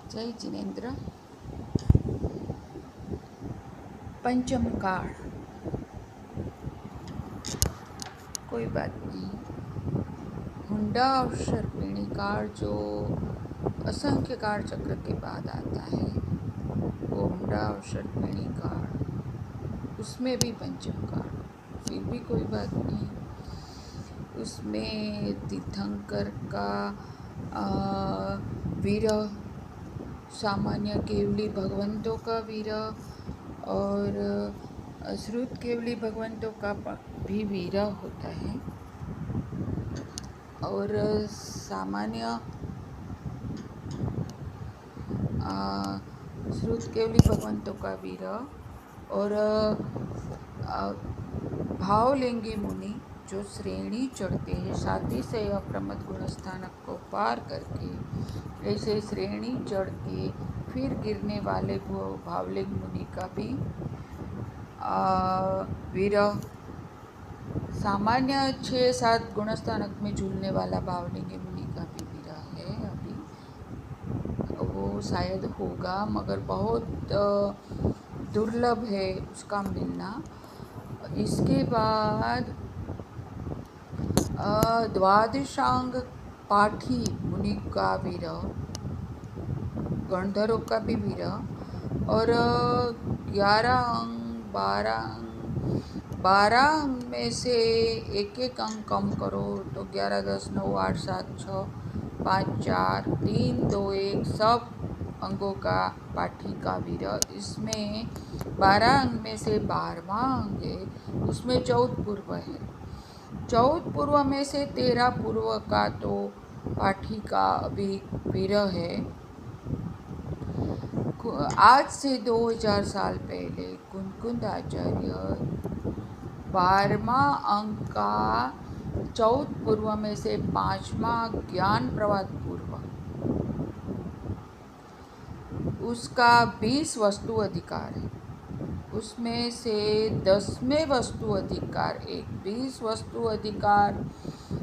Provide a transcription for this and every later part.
जय जिनेन्द्र। पंचम काल, कोई बात नहीं। हुंडा और सर्पिणी काल जो असंख्य काल चक्र के बाद आता है, वो हुंडा और सर्पिणी काल, उसमें भी पंचम काल, फिर भी कोई बात नहीं। उसमें तीर्थंकर का विरह, सामान्य केवली भगवंतों का विरह और श्रुत केवली भगवंतों का भी विरह होता है, और सामान्य श्रुत केवली भगवंतों का विरह और भावलिंगी मुनि जो श्रेणी चढ़ते हैं, साथी से अप्रमद गुणस्थानक को पार करके, ऐसे श्रेणी चढ़ के फिर गिरने वाले भावलिंग मुनि का भी विरह, सामान्य 6-7 गुणस्थानक में झूलने वाला भावलिंग मुनि का भी विरह है। अभी वो शायद होगा, मगर बहुत दुर्लभ है उसका मिलना। इसके बाद द्वादशांग पाठी मुनि का विरह, गणधरों का भी विरह, और 11 अंग 12 अंग में से एक एक अंग कम करो तो 11, 10, 9, 8, 7, 6, 5, 4, 3, 2, 1 सब अंगों का पाठी का विरह। इसमें 12 अंग में से 12वां अंग है, उसमें 14 पूर्व है। 14 पूर्व में से 13 पूर्व का तो पाठी का अभी विरह है। आज से 2000 साल पहले कुंद आचार्य 12वां अंग का 14 पूर्व में से 5वां ज्ञान प्रवाद पूर्व, उसका 20 वस्तु अधिकार है। उसमें से 10वें वस्तु अधिकार, 20 वस्तु अधिकार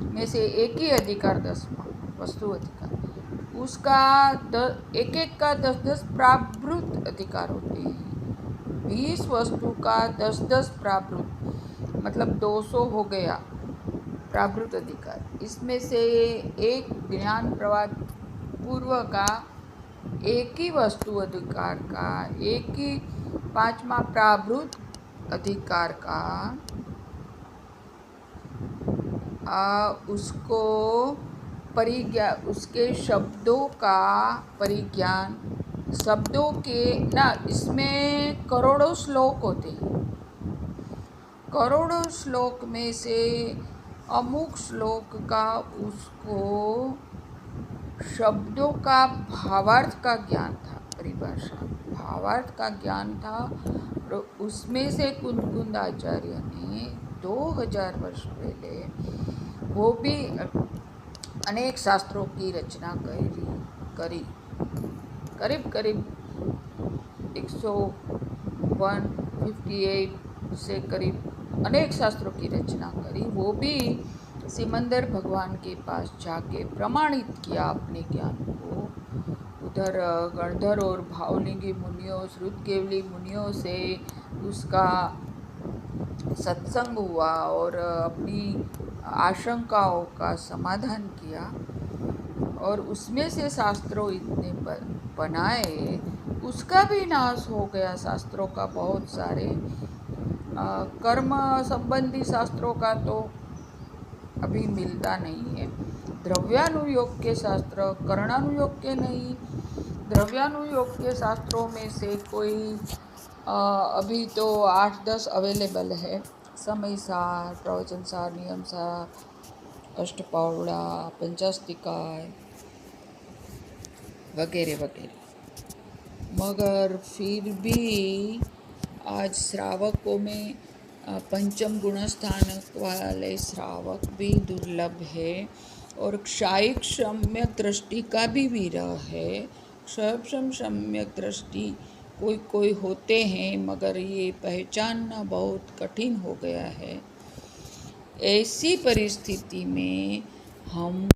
में से एक ही अधिकार 10वां वस्तु अधिकार, उसका एक एक का 10-10 प्राभृत अधिकार होते हैं। 20 वस्तु का 10-10 प्राभृत मतलब 200 हो गया प्राभृत अधिकार। इसमें से एक ज्ञान प्रवाद पूर्व का एक ही वस्तु अधिकार का, एक ही 5वां प्राभृत अधिकार का, उसको परिज्ञान, उसके शब्दों का परिज्ञान, शब्दों के ना, इसमें करोड़ों श्लोक होते हैं। करोड़ों श्लोक में से अमुक श्लोक का उसको शब्दों का भावार्थ का ज्ञान था, परिभाषा भावार्थ का ज्ञान था। उसमें से कुंद आचार्य ने 2000 वर्ष पहले वो भी अनेक शास्त्रों की रचना करी, करीब 158 से करीब अनेक शास्त्रों की रचना करी। वो भी सिमंदर भगवान के पास जाके प्रमाणित किया अपने ज्ञान को। उधर गणधर और भावलिंगी मुनियों, श्रुत केवली मुनियों से उसका सत्संग हुआ और अपनी आशंकाओं का समाधान किया, और उसमें से शास्त्रों इतने बनाए, उसका भी नाश हो गया। शास्त्रों का बहुत सारे कर्म संबंधी शास्त्रों का तो अभी मिलता नहीं है। द्रव्यानुयोग के शास्त्र कर्णानुयोग के नहीं, द्रव्यानुयोग के शास्त्रों में से कोई अभी तो 8-10 अवेलेबल है। समय सार, प्रवचन सार, नियम सार, अष्टपावड़ा, पंचास्तिकाय वगैरह वगैरह, मगर फिर भी आज श्रावकों में पंचम गुणस्थानक वाले श्रावक भी दुर्लभ है, और क्षायिक सम्यक दृष्टि का भी विरह है। क्षयक्षम सम्यक दृष्टि कोई होते हैं, मगर ये पहचानना बहुत कठिन हो गया है। ऐसी परिस्थिति में हम